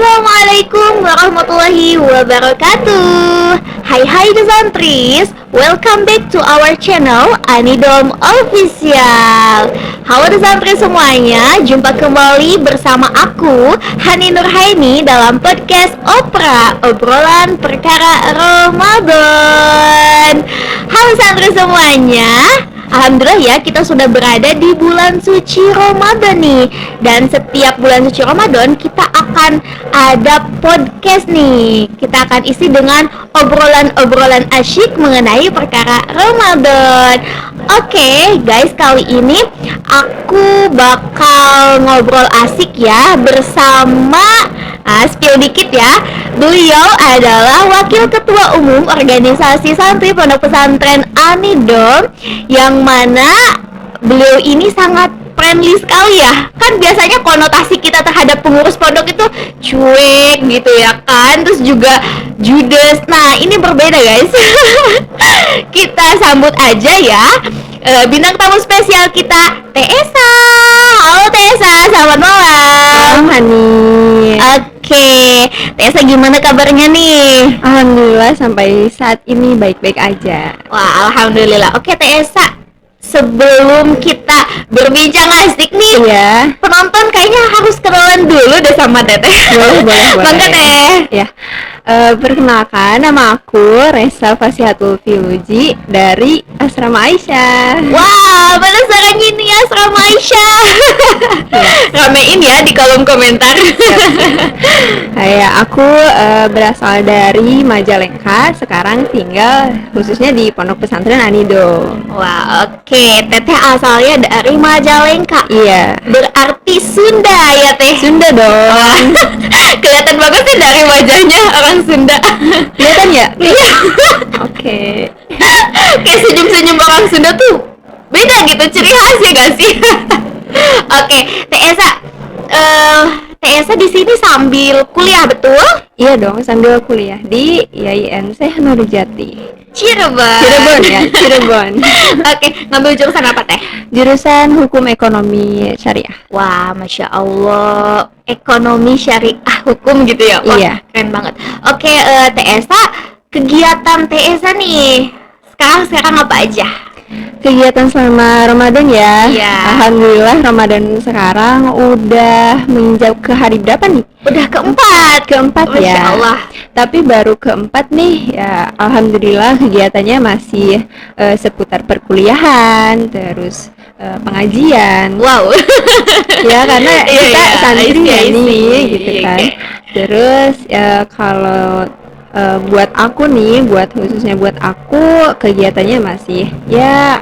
Assalamualaikum warahmatullahi wabarakatuh. Hai Desantris, welcome back to our channel Anidom Official. Halo Desantris semuanya, jumpa kembali bersama aku Hani Nurhaini dalam podcast Opera, obrolan perkara Ramadan. Halo Desantris semuanya, alhamdulillah ya, kita sudah berada di bulan suci Ramadan nih. Dan setiap bulan suci Ramadan kita akan ada podcast nih. Kita akan isi dengan obrolan-obrolan asyik mengenai perkara Ramadan. Oke, guys, kali ini aku bakal ngobrol asik ya bersama spill dikit ya. Beliau adalah Wakil Ketua Umum Organisasi Santri Pondok Pesantren Anidom, yang mana beliau ini sangat friendly sekali ya. Kan biasanya konotasi kita terhadap pengurus pondok itu cuek gitu ya kan, terus juga judes. Nah, ini berbeda guys. Kita sambut aja ya bintang tamu spesial kita, Teh Esa. Halo Teh Esa, selamat malam. Hani. Oke, Teh Esa gimana kabarnya nih? Alhamdulillah sampai saat ini baik-baik aja. Wah, alhamdulillah. Oke Teh Esa, sebelum kita berbincang asik nih, Iya. penonton kayaknya harus kenalan dulu deh sama Teteh. Boleh. Mangga Teh. Ya. Perkenalkan, nama aku Resa Fasihatul Filuji dari Asrama Aisyah. Wah, mana suaranya nih Asrama Aisyah. Ramein ya di kolom komentar. Kayak aku berasal dari Majalengka, sekarang tinggal khususnya di Pondok Pesantren Anidom. Wah, oke. Teteh asalnya dari Majalengka. Iya. Berarti Sunda ya Teh? Sunda dong. Kelihatan banget sih dari wajahnya orang Sunda. Kelihatan ya? Iya. Oke. Kayak senyum-senyum orang Sunda tuh beda gitu, ciri khasnya gak sih? Oke, Teh Esa, Teh Esa di sini sambil kuliah, betul? Iya dong, sambil kuliah di IAIN Syekh Nurjati. Cirebon. Cirebon. Oke, ngambil jurusan apa Teh? Jurusan Hukum Ekonomi Syariah. Wah, Masya Allah, ekonomi syariah hukum gitu ya? Wah, Iya. keren banget. Oke, Teh Esa, kegiatan Teh Esa nih sekarang apa aja? Kegiatan selama Ramadan ya. Iya. Alhamdulillah Ramadan sekarang udah menginjak ke hari berapa nih? Udah keempat ya. Masya Allah. Tapi baru keempat nih ya. Alhamdulillah kegiatannya masih seputar perkuliahan, terus pengajian. Wow. Ya karena kita santri ya I see. nih gitu Iya, kan. oke. Terus kalau buat aku nih, khususnya buat aku kegiatannya masih ya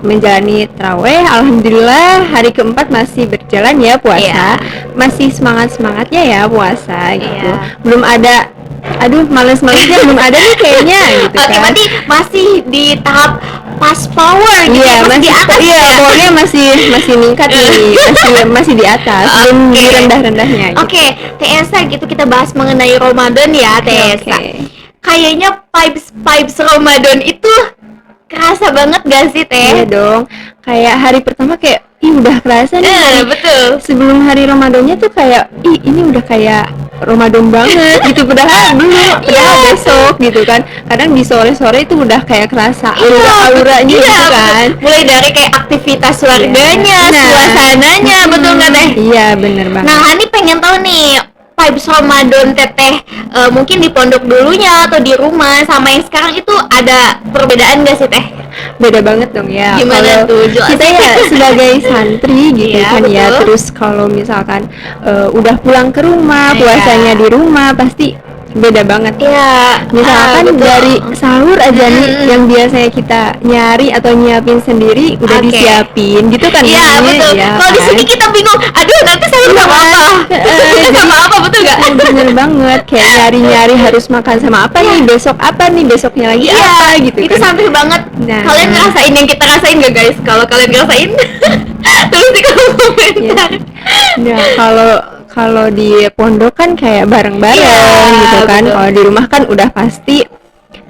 menjalani taraweh. Alhamdulillah hari keempat masih berjalan ya puasa. Iya. Masih semangatnya ya puasa gitu. Iya. Belum ada, aduh males-malesnya belum ada nih kayaknya gitu Oke, kan. berarti masih di tahap pas power gitu, Iya, masih di atas iya, ya? pokoknya masih meningkat nih, masih di atas, belum Oke. di rendah-rendahnya gitu. Oke, Teh Esa gitu, kita bahas mengenai Ramadan ya Teh Esa. Kayaknya vibes Ramadan itu kerasa banget gak sih Teh? Iya dong, kayak hari pertama kayak udah kerasa nih. Betul. Sebelum hari Ramadannya tuh kayak ini udah kayak Ramadan banget gitu, padahal besok gitu kan. Kadang di sore-sore itu udah kayak kerasa aura-auranya iya, gitu kan. betul. Mulai dari kayak aktivitas warganya, Nah. suasananya, betul nggak Teh? Iya, bener banget. Nah, Hani pengen tahu nih vibes Ramadan Teteh mungkin di pondok dulunya atau di rumah sama yang sekarang itu ada perbedaan nggak sih Teh? Beda banget dong ya. Gimana Kalau tuh? Jelasin. kita ya sebagai santri gitu Iya, kan ya. betul. Terus kalau misalkan udah pulang ke rumah, Iya. puasanya di rumah pasti beda banget. Iya, Misalkan betul. dari sahur aja nih yang biasanya kita nyari atau nyiapin sendiri udah Oke. disiapin gitu kan. Iya, Ini, betul. ya Kalau di kan? sini kita bingung, aduh nanti saya sama apa? Sama apa, betul nggak? Bener banget, kayak nyari-nyari harus makan sama apa nih, besok apa nih, besoknya lagi apa gitu itu kan. sampai banget. Nah. Kalian ngerasain yang kita rasain nggak guys? Kalau kalian ngerasain, tulis di kolom komentar. Ya, kalau di pondok kan kayak bareng-bareng Iya, gitu kan. betul. Kalau di rumah kan udah pasti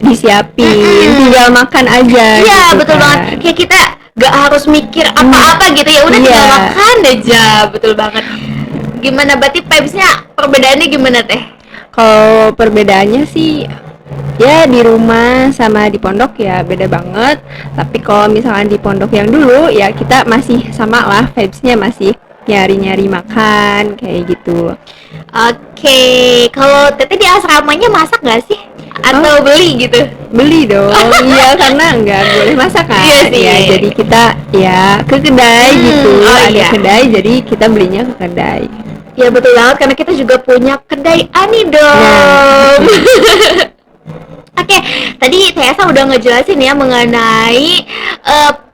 disiapin, tinggal makan aja. Iya, gitu betul kan. banget. Kayak kita gak harus mikir apa-apa gitu ya, udah Iya. tinggal makan aja, betul banget. gimana berarti vibes-nya perbedaannya gimana teh? Kalau perbedaannya sih ya di rumah sama di pondok ya beda banget. Tapi kalau misalkan di pondok yang dulu ya kita masih sama lah vibes-nya, masih nyari-nyari makan kayak gitu. Oke, kalau teteh di asramanya masak nggak sih? Atau beli gitu? Beli dong, iya karena nggak boleh masak kan. Iya sih. Ya, jadi kita ya ke kedai gitu, ada iya. kedai jadi kita belinya ke kedai. Ya betul banget, karena kita juga punya kedai Ani dong. Nah. Oke, tadi Tessa udah ngejelasin ya mengenai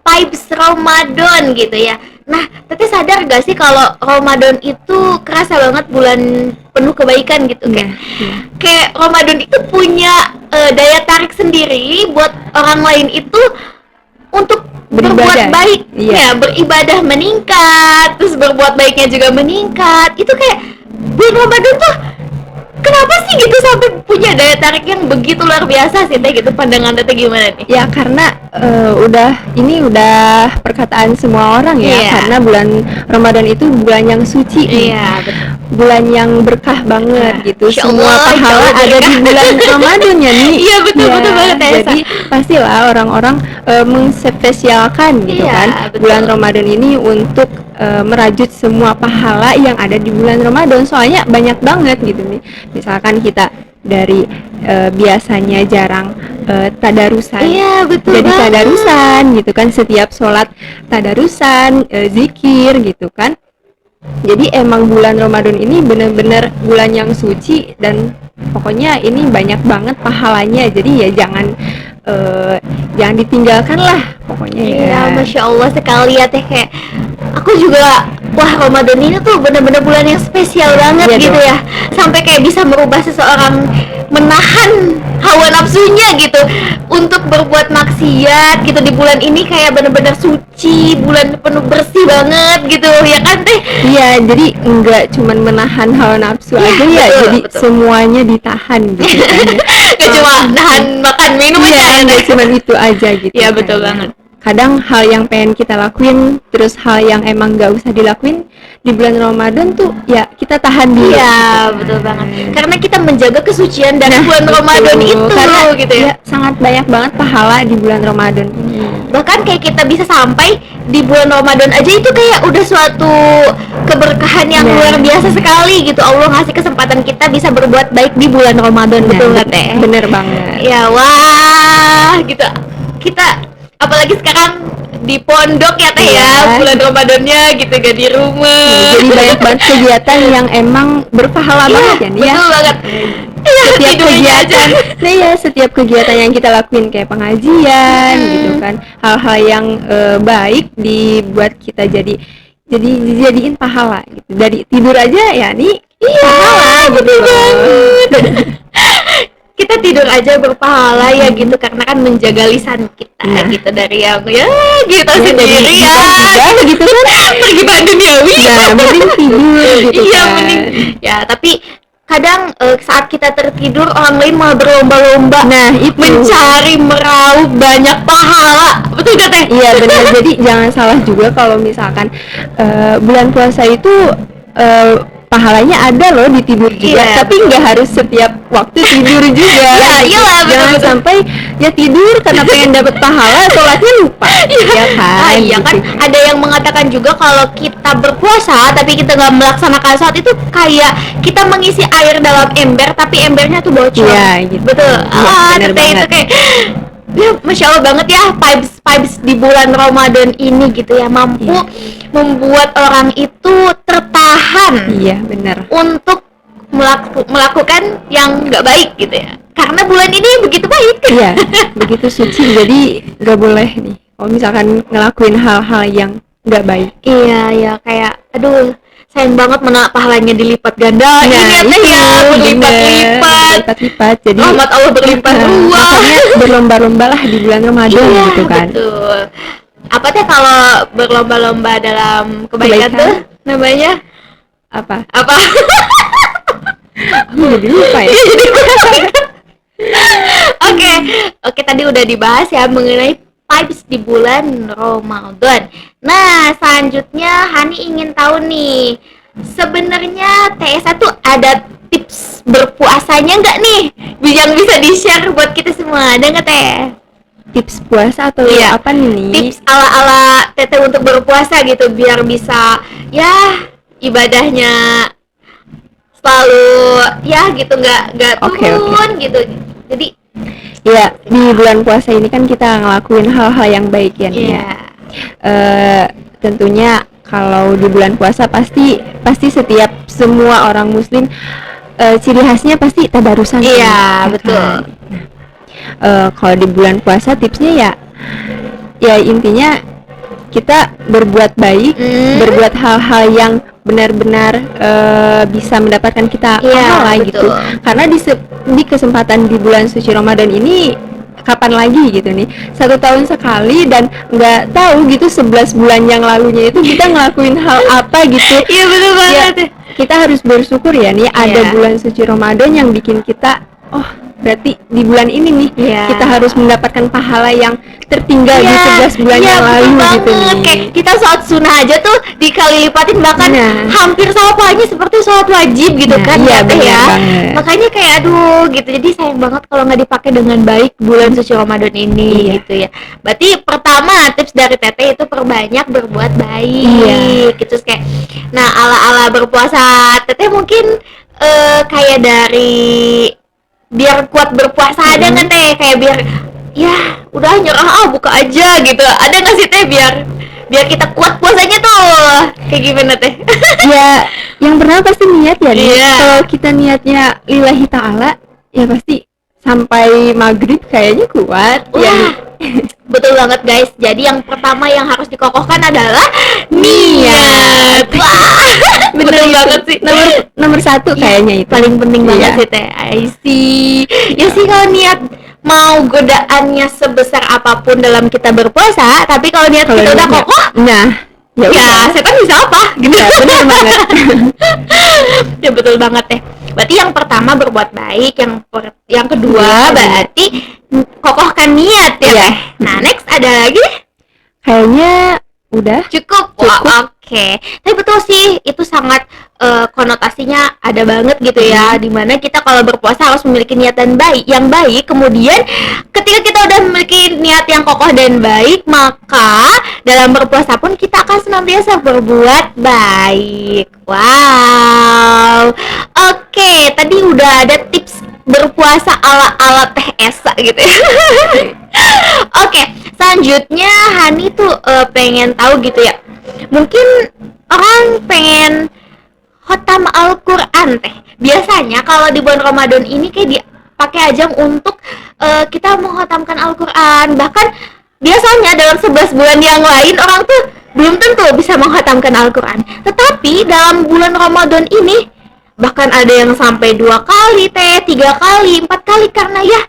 vibes Ramadan gitu ya. Nah, Teteh sadar gak sih kalau Ramadan itu kerasa banget bulan penuh kebaikan gitu, kayak Ramadan itu punya daya tarik sendiri buat orang lain itu untuk berbuat baik, ya beribadah meningkat, terus berbuat baiknya juga meningkat. Itu kayak bulan Ramadan tuh kenapa sih gitu sampai punya daya tarik yang begitu luar biasa sih teh gitu, pandangan Teteh gimana nih? Ya karena udah perkataan semua orang ya, karena bulan Ramadan itu bulan yang suci, bulan yang berkah banget gitu. Semua pahala ada di bulan Ramadan ya nih. Iya betul banget ya. Jadi pastilah orang-orang mengspesialkan gitu kan bulan Ramadan ini untuk merajut semua pahala yang ada di bulan Ramadan. Soalnya banyak banget gitu nih. Misalkan kita dari biasanya jarang tadarusan, jadi tadarusan gitu kan, setiap sholat tadarusan, zikir gitu kan. Jadi emang bulan Ramadan ini benar-benar bulan yang suci dan pokoknya ini banyak banget pahalanya. Jadi ya jangan ditinggalkan lah pokoknya. Iya, Masya Allah sekali ya teh, kayak aku juga wah Ramadan ini tuh benar-benar bulan yang spesial banget gitu ya, sampai kayak bisa merubah seseorang, menahan hawa nafsunya gitu untuk berbuat maksiat gitu di bulan ini, kayak benar-benar suci, bulan penuh bersih banget gitu ya kan teh? Iya, jadi enggak cuman menahan hawa nafsu aja ya, jadi semuanya ditahan gitu kan. Gak cuma nahan makan minum aja, enggak cuma itu aja gitu. Iya betul banget. Kadang hal yang pengen kita lakuin, terus hal yang emang gak usah dilakuin di bulan Ramadan tuh ya kita tahan dulu. Iya betul banget, karena kita menjaga kesucian dari bulan Ramadan itu karena gitu ya. Sangat banyak banget pahala di bulan Ramadan ini. Bahkan kayak kita bisa sampai di bulan Ramadan aja itu kayak udah suatu keberkahan yang luar biasa sekali gitu. Allah ngasih kesempatan kita bisa berbuat baik di bulan Ramadan, betul nggak teh? Bener banget. Ya wah gitu, kita apalagi sekarang di pondok ya teh ya, bulan Ramadannya gitu, gak di rumah. Jadi banyak banget kegiatan yang emang berpahala banget ya nih ya. Betul banget. Setiap kegiatan, setiap kegiatan yang kita lakuin kayak pengajian gitu kan, hal-hal yang baik dibuat kita dijadiin pahala gitu. Dari tidur aja ya nih pahala gitu banget. Kita tidur aja berpahala ya gitu, karena kan menjaga lisan kita gitu dari yang kita sendiri ya gitu kan, pergibaan duniawi. Mending tidur gitu kan. Mending ya, tapi kadang saat kita tertidur orang lain malah berlomba-lomba mencari meraup banyak pahala, betul gak teh? Iya benar. Jadi jangan salah juga kalau misalkan bulan puasa itu pahalanya ada loh di tidur juga, tapi nggak harus setiap waktu tidur juga. Jangan sampai ya tidur karena pengen dapat pahala, sholatnya lupa. Iya kan, ada yang mengatakan juga kalau kita berpuasa tapi kita nggak melaksanakan sholat itu kayak kita mengisi air dalam ember tapi embernya tuh bocor. Gitu. Betul. Itu kayak ya Masya Allah banget ya, vibes di bulan Ramadan ini gitu ya, mampu membuat orang itu tertahan benar untuk melakukan yang nggak baik gitu ya, karena bulan ini begitu baik. Begitu suci, jadi nggak boleh nih kalau misalkan ngelakuin hal-hal yang nggak baik. Kayak aduh sayang banget, mana pahalanya dilipat ganda berlipat-lipat, jadi rahmat Allah berlimpah ruah. Makanya berlomba-lombalah di bulan Ramadan gitu kan. Betul. Apa teh kalau berlomba-lomba dalam kebaikan tuh namanya apa? Jadi lupa ya. Oke, tadi udah dibahas ya mengenai vibes di bulan Ramadan. Nah, selanjutnya Hani ingin tahu nih, sebenarnya TSA tuh ada tips berpuasanya nggak nih yang bisa di-share buat kita semua, ada nggak Teh? Tips puasa atau Iya. apa nih? Tips ala-ala Teteh untuk berpuasa gitu biar bisa ya ibadahnya selalu ya gitu nggak Oke, turun gitu. Jadi Ya, di bulan puasa ini kan kita ngelakuin hal-hal yang baik ya nih ya. ya Tentunya kalau di bulan puasa pasti setiap semua orang muslim ciri khasnya pasti tadarusan. iya kan? betul. Kalau di bulan puasa tipsnya ya intinya kita berbuat baik, berbuat hal-hal yang benar-benar bisa mendapatkan kita Iya, pahala betul. gitu. Karena di kesempatan di bulan suci Ramadan ini kapan lagi gitu nih, 1 tahun sekali, dan nggak tahu gitu 11 bulan yang lalunya itu kita ngelakuin hal apa gitu. Iya betul Ya, banget. kita harus bersyukur ya nih ada Iya. bulan suci Ramadan yang bikin kita, oh berarti di bulan ini nih Iya. kita harus mendapatkan pahala yang tertinggal di Iya, 11 bulan iya, yang betul lalu banget. gitu nih. Kayak kita sholat sunnah aja tuh dikali lipatin bahkan Nah. hampir sama pahalanya seperti sholat wajib gitu Nah, kan iya, ya, Teh, benar ya. banget. Makanya kayak aduh gitu. Jadi sayang banget kalau nggak dipakai dengan baik bulan suci Ramadan ini Iya. gitu ya. Berarti pertama tips dari Teteh itu perbanyak berbuat baik. Iya. Gitu terus kayak nah ala-ala berpuasa Teteh mungkin kayak dari biar kuat berpuasa ada nggak Teh, kayak biar ya udah nyerah buka aja gitu, ada nggak sih Teh biar kita kuat puasanya tuh kayak gimana Teh? Ya, yang pertama pasti niat ya nih. Iya. Kalau kita niatnya lillahi ta'ala, ya pasti sampai maghrib kayaknya kuat ya nih. Betul banget guys, jadi yang pertama yang harus dikokohkan adalah niat. Wah, betul itu. banget sih. Nomor satu kayaknya itu Paling penting banget Iya. sih Teh. I see. Ya sih kalau niat mau godaannya sebesar apapun dalam kita berpuasa, tapi kalau niat Kalau kita udah niatnya- kokoh, nah ya ya udah. setan bisa apa? Gitu. Ya, benar banget. Ya betul banget Teh. Berarti yang pertama berbuat baik, yang kedua Iya, berarti kokohkan niat ya Iya. Teh. Nah, next ada lagi? Kayaknya udah. Cukup. Wah, oke. Tapi betul sih, itu sangat konotasinya ada banget gitu ya, dimana kita kalau berpuasa harus memiliki niat dan yang baik. Kemudian ketika kita udah memiliki niat yang kokoh dan baik, maka dalam berpuasa pun kita akan senantiasa berbuat baik. Wow. Oke, tadi udah ada tips berpuasa ala-ala Teh Esa gitu ya. Oke, selanjutnya Hani tuh pengen tahu gitu ya. Mungkin orang pengen khotam Al-Quran Teh. Biasanya kalau di bulan Ramadan ini kayak dipakai ajang untuk kita mengkhatamkan Al-Quran. Bahkan biasanya dalam 11 bulan yang lain orang tuh belum tentu bisa mengkhatamkan Al-Quran. Tetapi dalam bulan Ramadan ini bahkan ada yang sampai 2 kali Teh, 3 kali, 4 kali karena ya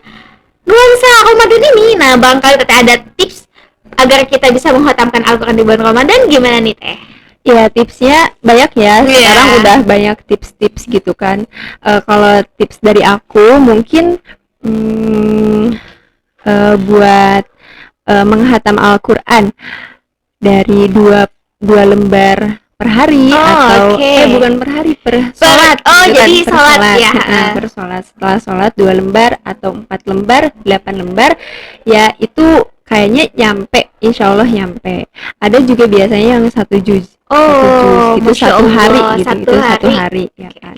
nuansa Ramadan ini. Nah, barangkali Teteh ada tips agar kita bisa mengkhatamkan Al-Quran di bulan Ramadan, gimana nih Teh? Ya, tipsnya banyak ya. Iya. Sekarang udah banyak tips-tips gitu kan. Kalau tips dari aku mungkin buat menghatam Al-Quran dari dua lembar per hari, Oh, atau oke. bukan per hari, per sholat oh, gitu kan, jadi per sholat ya. per sholat. Setelah sholat 2 lembar atau 4 lembar, 8 lembar, ya itu kayaknya nyampe, insya Allah nyampe. Ada juga biasanya yang 1 juz, Oh, itu Masya 1 hari Allah, gitu, satu itu 1 hari. hari ya kan.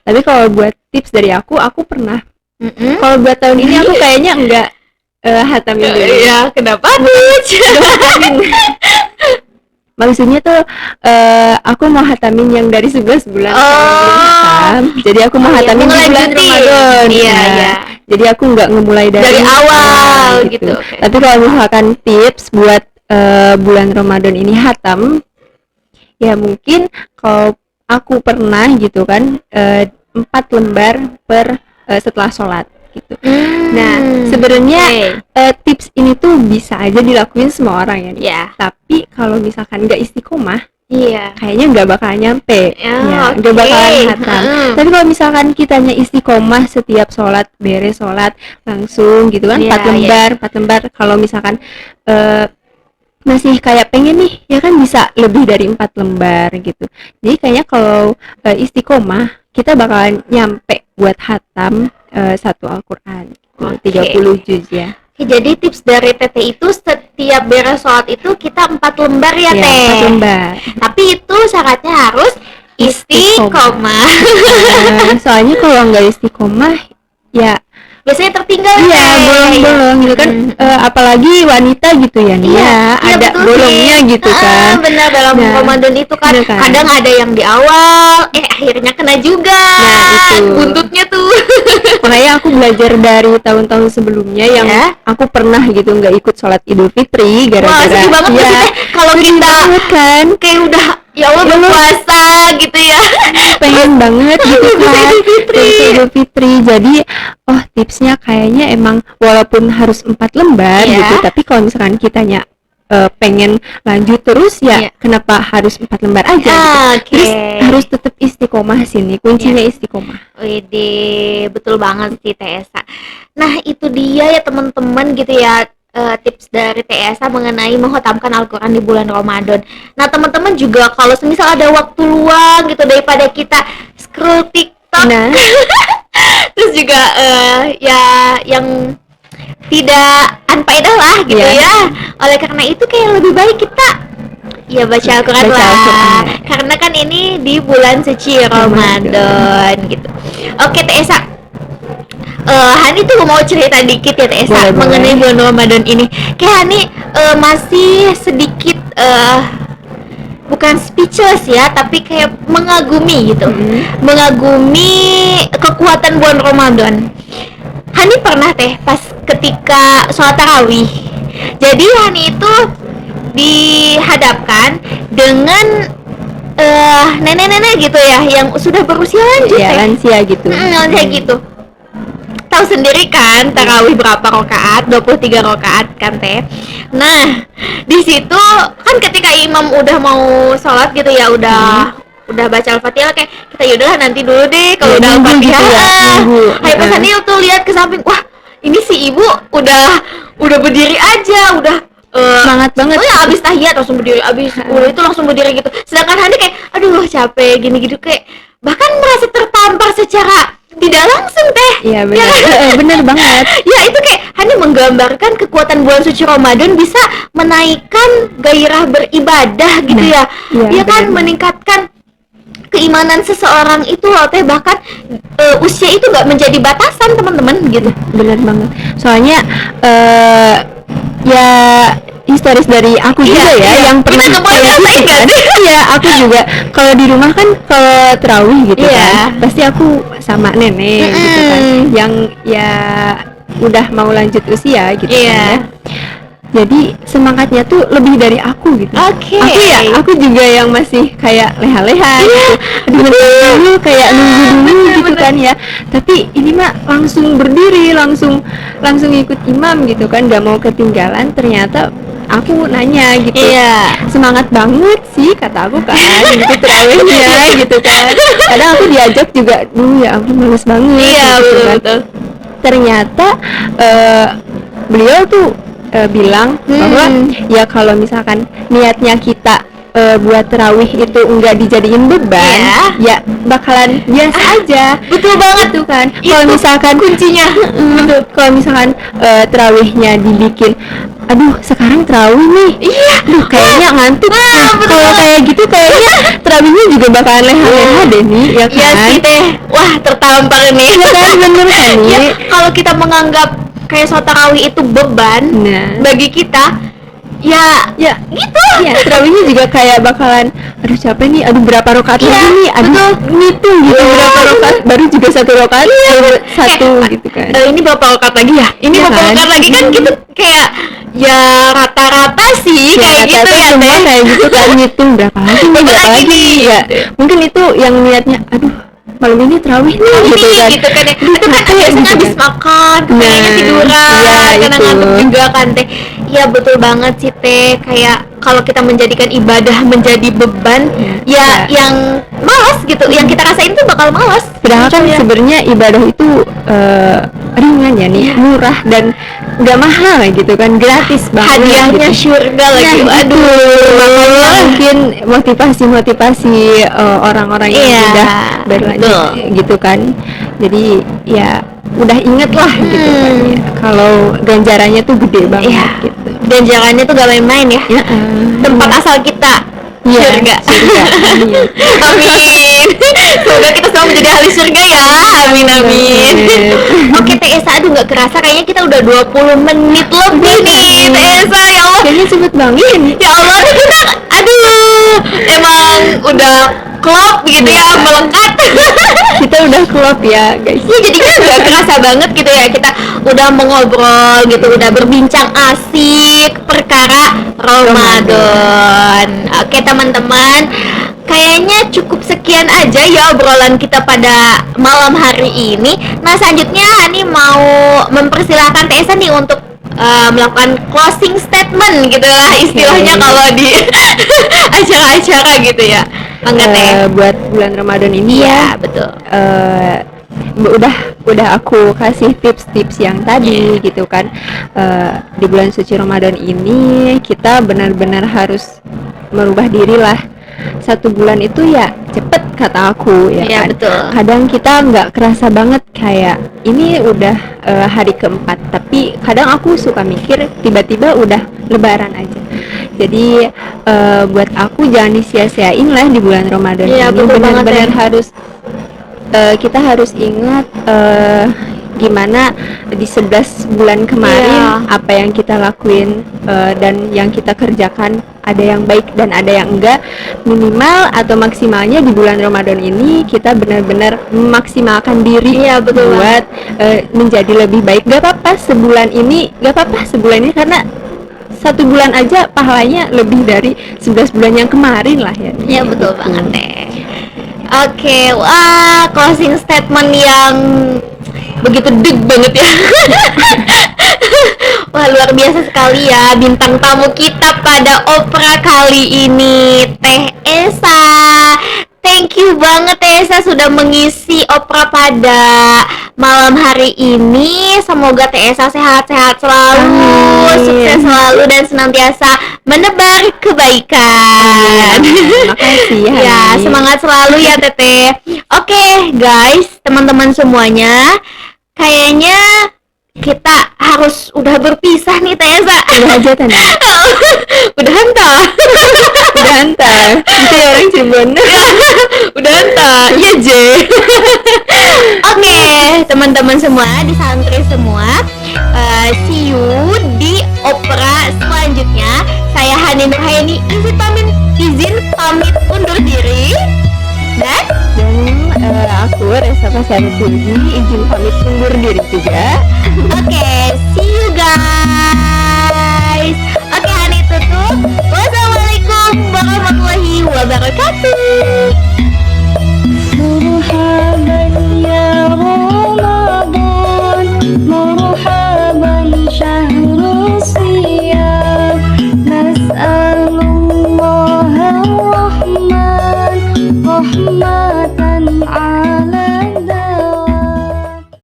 Tapi kalau buat tips dari aku pernah. Mm-mm. Kalau buat tahun ini aku kayaknya enggak hatamin dulu. Iya, kenapa nih? Maksudnya tuh aku mau hatamin yang dari 11 bulan Oh. karena belum hatam. Jadi aku mau Oh, iya, hatamin di bulan ngelanjutin. Ramadan. Iya, Nah, iya. Jadi aku nggak ngemulai Dari awal gitu. Oke. Tapi kalau misalkan tips buat bulan Ramadan ini hatam, ya mungkin kalau aku pernah gitu kan 4 lembar per setelah sholat gitu. Nah, sebenarnya tips ini tuh bisa aja dilakuin semua orang ya. Ya. Tapi kalau misalkan nggak istiqomah, Iya. kayaknya nggak bakal nyampe. Ya, Nggak oke. bakalan hatam. Mm. Tapi kalau misalkan kitanya istiqomah setiap sholat, beres sholat langsung gitu kan, Iya, 4 lembar, 4 lembar. Kalau misalkan masih kayak pengen nih ya kan bisa lebih dari 4 lembar gitu. Jadi kayaknya kalau istiqomah kita bakalan nyampe buat hatam satu Al-Quran gitu, 30 juz ya. Oke, jadi tips dari Teteh itu setiap beres sholat itu kita 4 lembar ya, Ya, Teh. 4 lembar. Tapi itu syaratnya harus istiqomah. Soalnya kalau nggak istiqomah ya Biasanya tertinggal iya Teh. bolong-bolong gitu kan. Apalagi wanita gitu ya nih ya, Iya, ada betul bolongnya sih. gitu kan. Benar, dalam Nah, Ramadan itu kan, bener kan? kadang ada yang di awal, akhirnya kena juga. Nah, itu. Buntutnya tuh. Makanya aku belajar dari tahun-tahun sebelumnya yang Ya. aku pernah gitu nggak ikut sholat Idul Fitri Wah, gara-gara sedih banget ya, maksudnya kalau sedih kita banget kan, kayak udah ya Allah berpuasa gitu ya. pengen banget gitu kan Idul Fitri. terus Idul Fitri. Jadi tipsnya kayaknya emang walaupun harus 4 lembar Iya. gitu, tapi kalau misalkan kitanya pengen lanjut terus ya Iya. kenapa harus 4 lembar aja gitu. Oke. Terus harus tetap istiqomah sini kuncinya istiqomah. Wede, betul banget sih Teh Esa. Nah, itu dia ya teman-teman gitu ya, tips dari Teh Esa mengenai menghotamkan Al-Quran di bulan Ramadan. Nah, teman-teman juga kalau semisal ada waktu luang gitu daripada kita scroll TikTok, Nah. terus juga ya yang tidak unfaedah lah gitu Iya. ya. Oleh karena itu kayak lebih baik kita ya baca Al-Quran Baca lah. Al-Quran. Karena kan ini di bulan suci Ramadan gitu. Oke Teh Esa, Hani tuh mau cerita dikit ya Teh Esa Boleh, boleh. mengenai bulan Ramadan ini. Kayak Hani masih sedikit bukan speechless ya, tapi kayak mengagumi gitu. Mengagumi kekuatan bulan Ramadan. Hani pernah Teh pas ketika sholat tarawih. Jadi Hani itu dihadapkan dengan nenek-nenek gitu ya yang sudah berusia lanjut Ya Teh. lansia gitu. Lansia gitu. Tahu sendiri kan tarawih berapa rakaat? 23 rakaat kan Teh. Nah, di situ kan ketika imam udah mau sholat gitu ya, udah baca Al-Fatihah kayak kita yaudahlah nanti dulu deh kalau Ya, udah nunggu Al-Fatihah. gitu ya, nunggu. Hai pas Hani tuh lihat ke samping, wah ini si ibu udah berdiri aja, udah Semangat banget. Oh ya, abis tahiyat langsung berdiri, abis itu langsung berdiri gitu. Sedangkan Hani kayak, aduh capek gini gitu, kayak bahkan merasa tertampar secara tidak langsung Teh. Iya Ya benar. kan? Benar banget. Ya itu kayak Hani menggambarkan kekuatan bulan suci Ramadan bisa menaikkan gairah beribadah gitu Nah, ya. iya, Ya kan, benar. meningkatkan keimanan seseorang itu loh Teh, bahkan usia itu nggak menjadi batasan teman-teman gitu. Benar banget. Soalnya ya historis dari aku Iya, juga ya iya. yang pernah Bener, boleh kayak ceritain gitu nggak kan. sih? Iya, aku juga kalau di rumah kan kalau terawih gitu Iya. kan, pasti aku sama nenek gitu kan, yang ya udah mau lanjut usia gitu Iya. kan ya. Jadi semangatnya tuh lebih dari aku gitu. Oke. Aku juga yang masih kayak leha-leha gitu. Aduh, bentar dulu kayak nunggu dulu gitu kan ya. Tapi ini mah langsung berdiri, langsung ikut imam gitu kan, nggak mau ketinggalan. Ternyata aku nanya gitu. Iya. Semangat banget sih kata aku kan, gitu terawihnya gitu kan. Kadang aku diajak juga, ya ampun males banget. Iya, gitu kan. betul. Ternyata beliau tuh bilang bahwa ya kalau misalkan niatnya kita buat terawih itu enggak dijadiin beban, ya bakalan biasa aja. Betul banget tuh kan. Itu Kalau misalkan kuncinya. betul. Kalau misalkan terawihnya dibikin, aduh sekarang terawih nih, aduh kayaknya ngantuk. betul Kalau banget. kayak gitu kayaknya terawihnya juga bakalan leha-leha deh nih, ya kan? Iya sih Teh. Wah, tertampar nih. Ya kan, bener kan Ya, nih? kalau kita menganggap kayak sholat tarawih itu beban Nah. bagi kita, ya Ya, gitu. ya terawihnya juga kayak bakalan, aduh capek nih, aduh berapa rakaat Iya, lagi nih, aduh ngitung gitu berapa rakaat, baru juga 1 rakaat, satu gitu kan. Ini berapa rakaat lagi ya? Ini Iya berapa kan? rakaat lagi kan gitu kayak ya rata-rata sih kayak gitu rata-rata ya semua Teh. kayak gitu kan, ngitung berapa lagi nih, berapa lagi lagi nih, ya. Mungkin itu yang niatnya, aduh malam ini terawih nih gitu kan. Gitu kan ya. Itu kan capek biasanya gitu habis kan. makan, Nah, kayaknya tiduran, iya, karena itu. ngantuk juga kan Teh. Iya betul banget sih Teh, kayak kalau kita menjadikan ibadah menjadi beban, Ya. yang malas malas gitu. Yang kita rasain tuh bakal malas. Padahal kan sebenarnya ibadah itu ringan ya nih, murah dan nggak mahal gitu kan, gratis banget. Hadiahnya gitu. surga lagi. Nah, makanya mungkin motivasi orang-orang yang Iya, udah berlanjut betul. gitu kan. Jadi ya udah inget lah gitu kan ya, kalau ganjarannya tuh gede banget Iya. gitu. Dan jangannya tuh gak main-main ya. Ya, Tempat asal kita surga. surga. Amin. Amin. Semoga kita semua menjadi ahli surga ya. Amin amin. Oke Teh Esa, aduh nggak kerasa kayaknya kita udah 20 menit lebih nih Teh Esa, ya Allah. Kayaknya cepet banget ini. Ya Allah, aduh kita, aduh, emang udah klop gitu ya, melekat. Kita udah klop ya guys. Ya jadinya nggak kerasa banget gitu ya, kita udah mengobrol gitu, udah berbincang asik perkara Ramadan. Oke teman-teman, kayaknya cukup sekian aja ya obrolan kita pada malam hari ini. Nah selanjutnya Hani mau mempersilahkan Teh Esa nih untuk melakukan closing statement gitu lah istilahnya kalau di acara-acara gitu ya. Mangga Teh. Buat bulan Ramadan ini Iya betul. Udah aku kasih tips-tips yang tadi gitu kan. Di bulan suci Ramadan ini kita benar-benar harus merubah diri lah. 1 bulan itu ya cepet kata aku ya Iya, kan. betul. Kadang kita nggak kerasa banget kayak ini udah hari keempat, tapi kadang aku suka mikir tiba-tiba udah lebaran aja. Jadi buat aku jangan disia-siain lah di bulan Ramadan Iya, ini. betul banget, Benar-benar ya. harus kita harus ingat gimana di 11 bulan kemarin Iya. apa yang kita lakuin dan yang kita kerjakan, ada yang baik dan ada yang enggak. Minimal atau maksimalnya di bulan Ramadan ini kita benar-benar memaksimalkan diri. Iya, betul buat menjadi lebih baik. Gak apa-apa sebulan ini karena 1 bulan aja pahalanya lebih dari 11 bulan yang kemarin lah ya. Iya betul Gitu. banget Teh. Oke, wah closing statement yang begitu deg banget ya. Wah luar biasa sekali ya bintang tamu kita pada opera kali ini, Teh Esa. Thank you banget Teh Esa sudah mengisi opera pada malam hari ini. Semoga Teh Esa sehat-sehat selalu, Amin. sukses selalu dan senantiasa menebar kebaikan. Makasih ya. Ya, Hani. semangat selalu ya Teteh. Oke, guys, teman-teman semuanya, kayaknya kita harus udah berpisah nih Teh Esa. Udah aja Tanda. Udah entah. Udah antar. Kita orang Cirebon. Udah entah. Iya, J. Oke, teman-teman semua, di santri semua, see you di opera selanjutnya. Saya Hani Nurhaini izin pamit undur diri. Dan Aku Resa Pasarutini izin pamit undur diri juga. oke, see you guys. Oke, Hani tutup. Wassalamualaikum warahmatullahi wabarakatuh.